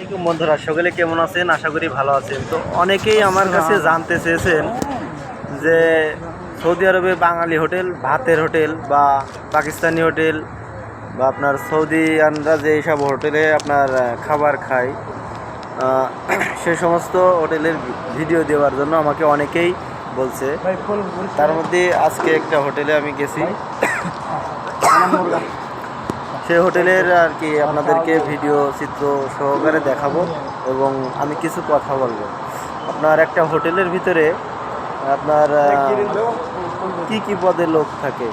আসসালামাইকুম বন্ধুরা, সকলে কেমন আছেন? আশা করি ভালো আছেন। তো অনেকেই আমার কাছে জানতে চেয়েছেন যে সৌদি আরবে বাঙালি হোটেল, ভাতের হোটেল বা পাকিস্তানি হোটেল বা আপনার সৌদিয়ানরা যে সব হোটেলে আপনার খাবার খায়, সে সমস্ত হোটেলের ভিডিও দেওয়ার জন্য আমাকে অনেকেই বলছে। তার মধ্যে আজকে একটা হোটেলে আমি গেছি, সেই হোটেলের আর কি আপনাদেরকে ভিডিও চিত্র সহকারে দেখাবো এবং আমি কিছু কথা বলবো। আপনার একটা হোটেলের ভিতরে আপনার কি কি পদের লোক থাকে,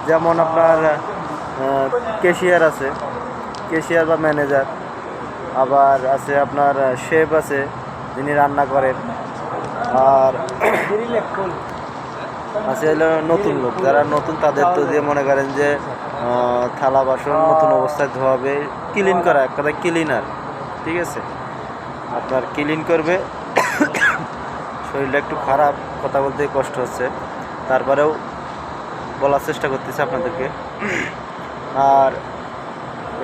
যেমন আপনার ক্যাশিয়ার আছে, ক্যাশিয়ার বা ম্যানেজার, আবার আছে আপনার শেফ আছে যিনি রান্না করেন, আর আছে হলো নতুন লোক, যারা নতুন তাদের তো দিয়ে মনে করেন যে থালা বাসন নতুন অবস্থায় ধোয়াবে, ক্লিন করা, এক কথায় ক্লিনার। ঠিক আছে, আপনার ক্লিন করবে। শরীরটা একটু খারাপ, কথা বলতে কষ্ট হচ্ছে, তারপরেও বলার চেষ্টা করতেছি আপনাদেরকে। আর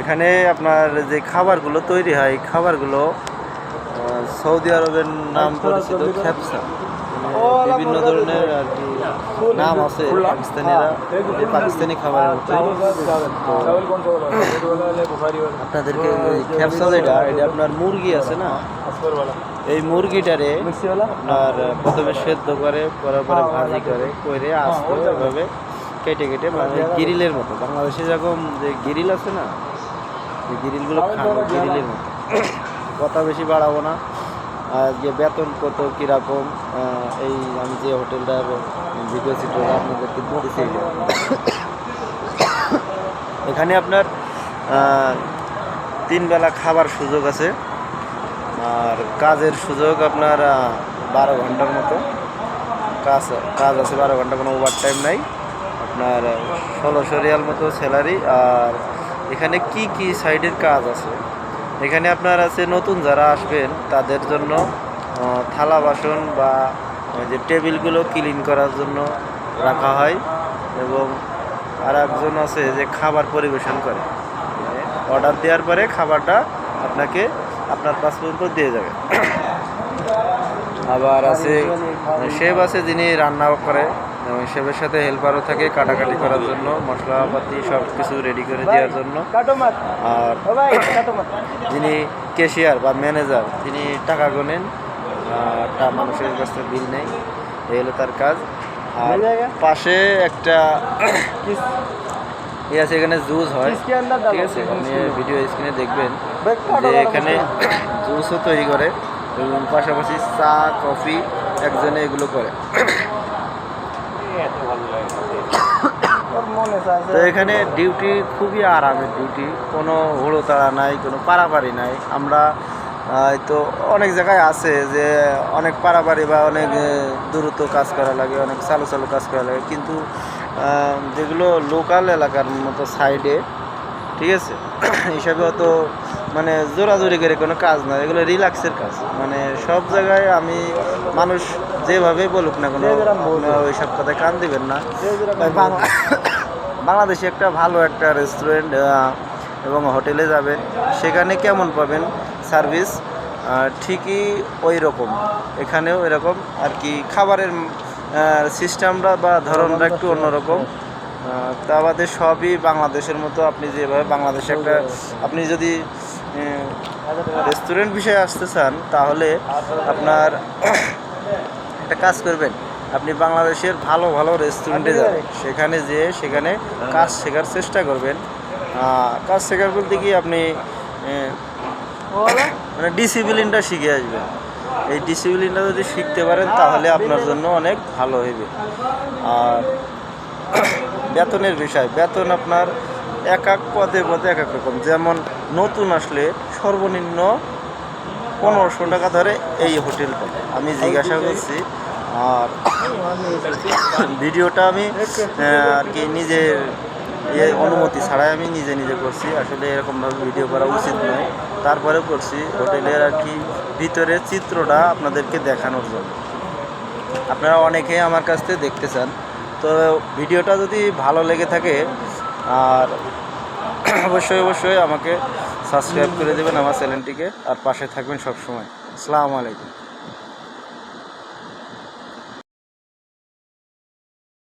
এখানে আপনার যে খাবারগুলো তৈরি হয়, খাবারগুলো সৌদি আরবের নাম পরিচিত খ্যাপসা, বিভিন্ন ধরনের আর কি নাম আছে পাকিস্তানিরা, এই পাকিস্তানি খাবারের মতো। আপনাদেরকে খ্যাপসা যেটা, এটা আপনার মুরগি আছে না, এই মুরগিটারে আপনার প্রথমে সেদ্ধ করার পরে ভাজি করে আস্তে এভাবে কেটে কেটে, মানে গ্রিলের মতো, বাংলাদেশে যেরকম যে গ্রিল আছে না, এই গ্রিলগুলো খানো গ্রিলের মতো। কথা বেশি বাড়াবো না। যে বেতন কত কীরকম, এই আমি যে হোটেলটার ভিডিও চিত্রটা আপনাদেরকে দিতেছি, এখানে আপনার 3 বেলা খাবার সুযোগ আছে, আর কাজের সুযোগ আপনার 12 ঘন্টার মতো কাজ আছে, 12 ঘন্টা, কোনো ওভার টাইম নাই। আপনার 1600 রিয়াল মতো স্যালারি। আর এখানে কি কি সাইডের কাজ আছে, এখানে আপনার আছে নতুন যারা আসবেন তাদের জন্য থালা বাসন বা যে টেবিলগুলো ক্লিন করার জন্য রাখা হয়, এবং আর একজন আছে যে খাবার পরিবেশন করে, অর্ডার দেওয়ার পরে খাবারটা আপনাকে আপনার পাস পর্যন্ত দিয়ে যাবে। আবার আছে শেফ আছে যিনি রান্না করে, এবং শেফের সাথে হেল্পারও থাকে কাটাকাটি করার জন্য, মশলাপাতি সব কিছু রেডি করে দেওয়ার জন্য। আর যিনি ক্যাশিয়ার বা ম্যানেজার, তিনি টাকা গোনেন, মানুষের কাছে বিল নেই, এই হলো তার কাজ। আর পাশে একটা আছে, এখানে জুস হয়। ঠিক আছে, আপনি ভিডিও স্ক্রিনে দেখবেন যে এখানে জুসও তৈরি করে, এবং পাশাপাশি চা কফি একজনে এগুলো করে। তো এখানে ডিউটি খুবই আরামের ডিউটি, কোনো হুড়োতাড়া নাই, কোনো পারাপারি নাই। আমরা তো অনেক জায়গায় আছে যে অনেক পারাপারি বা অনেক দ্রুত কাজ করা লাগে, অনেক চালু কাজ করা লাগে, কিন্তু যেগুলো লোকাল এলাকার মতো সাইডে, ঠিক আছে, হিসাবে অত মানে জোরাজোরি করে কোনো কাজ না, এগুলো রিল্যাক্সের কাজ। মানে সব জায়গায় আমি মানুষ যেভাবে বলুক না কোনো, ওই সব কথায় কান দিবেন না। বাংলাদেশে একটা ভালো একটা রেস্টুরেন্ট এবং হোটেলে যাবেন, সেখানে কেমন পাবেন সার্ভিস, ঠিকই ওই রকম এখানেও এরকম আর কি। খাবারের সিস্টেমটা বা ধরনটা একটু অন্যরকম, তা বাদে সবই বাংলাদেশের মতো। আপনি যেভাবে বাংলাদেশে একটা, আপনি যদি রেস্টুরেন্ট বিষয়ে আসতে চান, তাহলে আপনার একটা কাজ করবেন, আপনি বাংলাদেশের ভালো ভালো রেস্টুরেন্টে যাবেন, সেখানে যেয়ে সেখানে কাজ শেখার চেষ্টা করবেন। কাজ শেখার বলতে কি, আপনি মানে ডিসিপ্লিনটা শিখে আসবেন। এই ডিসিপ্লিনটা যদি শিখতে পারেন তাহলে আপনার জন্য অনেক ভালো হবে। আর বেতনের বিষয়, বেতন আপনার এক এক পদে এক এক রকম। যেমন নতুন আসলে সর্বনিম্ন 1500 টাকা ধরে এই হোটেলটা, আমি জিজ্ঞাসা করছি। আর ভিডিওটা আমি আর কি নিজের অনুমতি ছাড়াই আমি নিজে করছি, আসলে এরকমভাবে ভিডিও করা উচিত নয়, তারপরেও করছি হোটেলের আর কি ভিতরের চিত্রটা আপনাদেরকে দেখানোর জন্য। আপনারা অনেকেই আমার কাছ থেকে দেখতে চান, তো ভিডিওটা যদি ভালো লেগে থাকে, আর অবশ্যই আমাকে সাবস্ক্রাইব করে দেবেন আমার চ্যানেলটিকে, আর পাশে থাকবেন সবসময়। আসসালামু আলাইকুম।